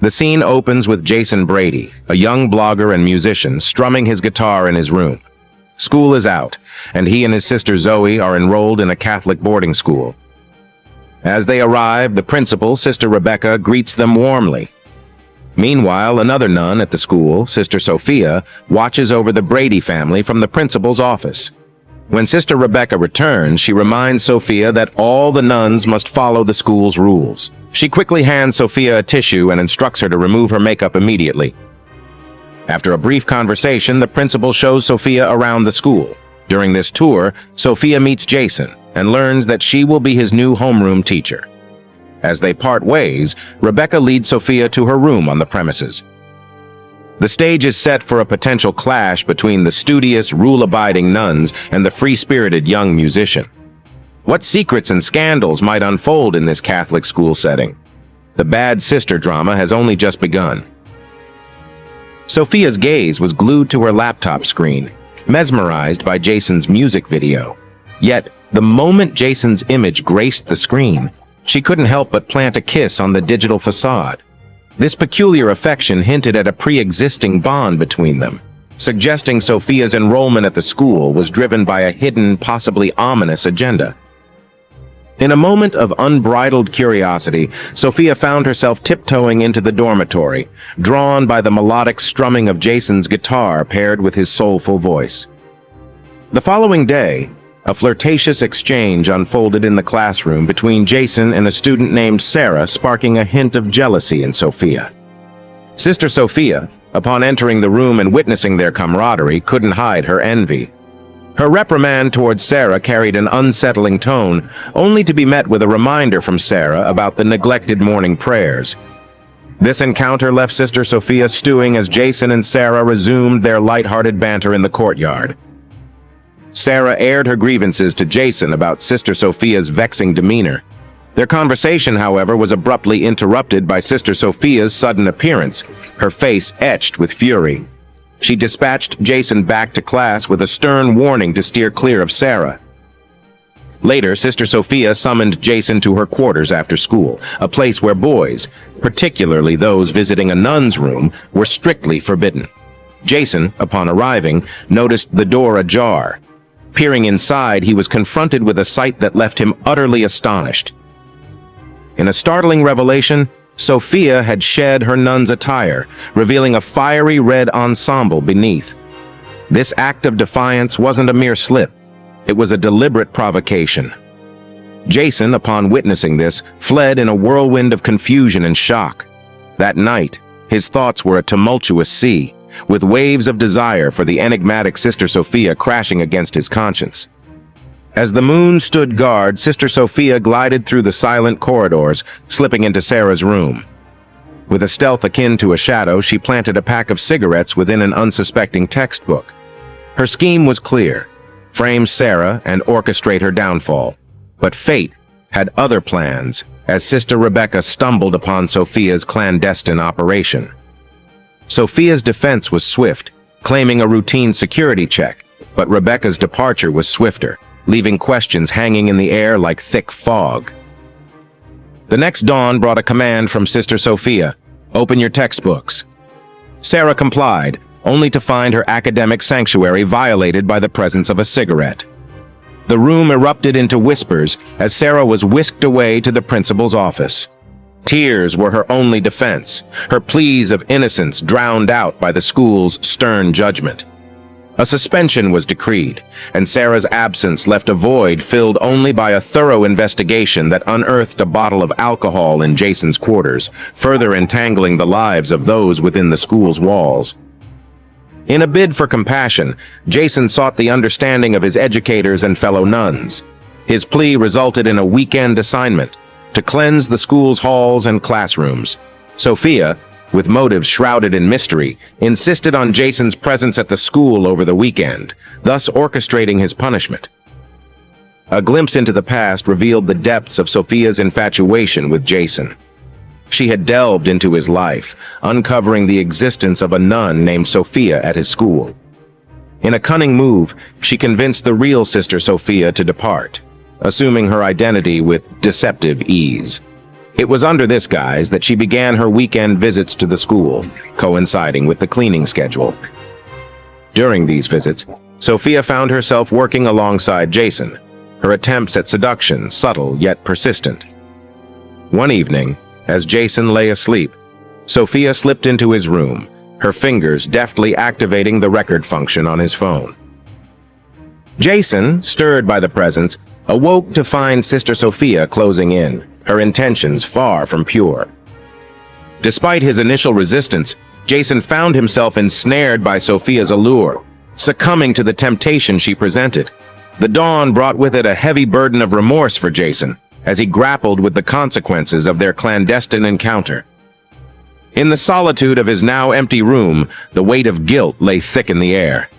The scene opens with Jason Brady, a young blogger and musician, strumming his guitar in his room. School is out, and he and his sister Zoe are enrolled in a Catholic boarding school. As they arrive, the principal, Sister Rebecca, greets them warmly. Meanwhile, another nun at the school, Sister Sophia, watches over the Brady family from the principal's office. When Sister Rebecca returns, she reminds Sophia that all the nuns must follow the school's rules. She quickly hands Sophia a tissue and instructs her to remove her makeup immediately. After a brief conversation, the principal shows Sophia around the school. During this tour, Sophia meets Jason and learns that she will be his new homeroom teacher. As they part ways, Rebecca leads Sophia to her room on the premises. The stage is set for a potential clash between the studious, rule-abiding nuns and the free-spirited young musician. What secrets and scandals might unfold in this Catholic school setting? The bad sister drama has only just begun. Sophia's gaze was glued to her laptop screen, mesmerized by Jason's music video. Yet, the moment Jason's image graced the screen, she couldn't help but plant a kiss on the digital facade. This peculiar affection hinted at a pre-existing bond between them, suggesting Sophia's enrollment at the school was driven by a hidden, possibly ominous agenda. In a moment of unbridled curiosity, Sophia found herself tiptoeing into the dormitory, drawn by the melodic strumming of Jason's guitar paired with his soulful voice. The following day, a flirtatious exchange unfolded in the classroom between Jason and a student named Sarah, sparking a hint of jealousy in Sophia. Sister Sophia, upon entering the room and witnessing their camaraderie, couldn't hide her envy. Her reprimand towards Sarah carried an unsettling tone, only to be met with a reminder from Sarah about the neglected morning prayers. This encounter left Sister Sophia stewing as Jason and Sarah resumed their light-hearted banter in the courtyard. Sarah aired her grievances to Jason about Sister Sophia's vexing demeanor. Their conversation, however, was abruptly interrupted by Sister Sophia's sudden appearance, her face etched with fury. She dispatched Jason back to class with a stern warning to steer clear of Sarah. Later, Sister Sophia summoned Jason to her quarters after school, a place where boys, particularly those visiting a nun's room, were strictly forbidden. Jason, upon arriving, noticed the door ajar. Peering inside, he was confronted with a sight that left him utterly astonished. In a startling revelation, Sophia had shed her nun's attire, revealing a fiery red ensemble beneath. This act of defiance wasn't a mere slip. It was a deliberate provocation. Jason, upon witnessing this, fled in a whirlwind of confusion and shock. That night, his thoughts were a tumultuous sea, with waves of desire for the enigmatic Sister Sophia crashing against his conscience. As the moon stood guard, Sister Sophia glided through the silent corridors, slipping into Sarah's room. With a stealth akin to a shadow, she planted a pack of cigarettes within an unsuspecting textbook. Her scheme was clear: frame Sarah and orchestrate her downfall. But fate had other plans, as Sister Rebecca stumbled upon Sophia's clandestine operation. Sophia's defense was swift, claiming a routine security check, but Rebecca's departure was swifter, leaving questions hanging in the air like thick fog. The next dawn brought a command from Sister Sophia: "Open your textbooks." Sarah complied, only to find her academic sanctuary violated by the presence of a cigarette. The room erupted into whispers as Sarah was whisked away to the principal's office. Tears were her only defense, her pleas of innocence drowned out by the school's stern judgment. A suspension was decreed, and Sarah's absence left a void filled only by a thorough investigation that unearthed a bottle of alcohol in Jason's quarters, further entangling the lives of those within the school's walls. In a bid for compassion, Jason sought the understanding of his educators and fellow nuns. His plea resulted in a weekend assignment to cleanse the school's halls and classrooms. Sophia, with motives shrouded in mystery, insisted on Jason's presence at the school over the weekend, thus orchestrating his punishment. A glimpse into the past revealed the depths of Sophia's infatuation with Jason. She had delved into his life, uncovering the existence of a nun named Sophia at his school. In a cunning move, she convinced the real Sister Sophia to depart, assuming her identity with deceptive ease. It was under this guise that she began her weekend visits to the school, coinciding with the cleaning schedule. During these visits, Sophia found herself working alongside Jason, her attempts at seduction subtle yet persistent. One evening, as Jason lay asleep, Sophia slipped into his room, her fingers deftly activating the record function on his phone. Jason, stirred by the presence, awoke to find Sister Sophia closing in, her intentions far from pure. Despite his initial resistance, Jason found himself ensnared by Sophia's allure, succumbing to the temptation she presented. The dawn brought with it a heavy burden of remorse for Jason, as he grappled with the consequences of their clandestine encounter. In the solitude of his now empty room, the weight of guilt lay thick in the air.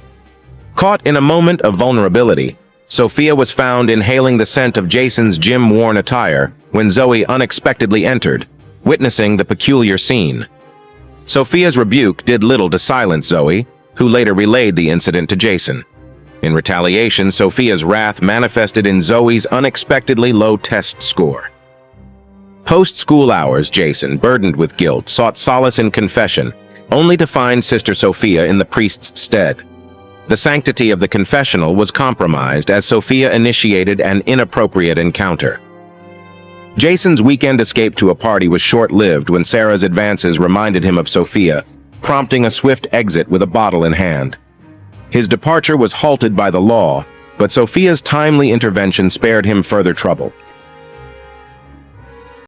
Caught in a moment of vulnerability, Sophia was found inhaling the scent of Jason's gym-worn attire when Zoe unexpectedly entered, witnessing the peculiar scene. Sophia's rebuke did little to silence Zoe, who later relayed the incident to Jason. In retaliation, Sophia's wrath manifested in Zoe's unexpectedly low test score. Post-school hours, Jason, burdened with guilt, sought solace in confession, only to find Sister Sophia in the priest's stead. The sanctity of the confessional was compromised as Sophia initiated an inappropriate encounter. Jason's weekend escape to a party was short-lived when Sarah's advances reminded him of Sophia, prompting a swift exit with a bottle in hand. His departure was halted by the law, but Sophia's timely intervention spared him further trouble.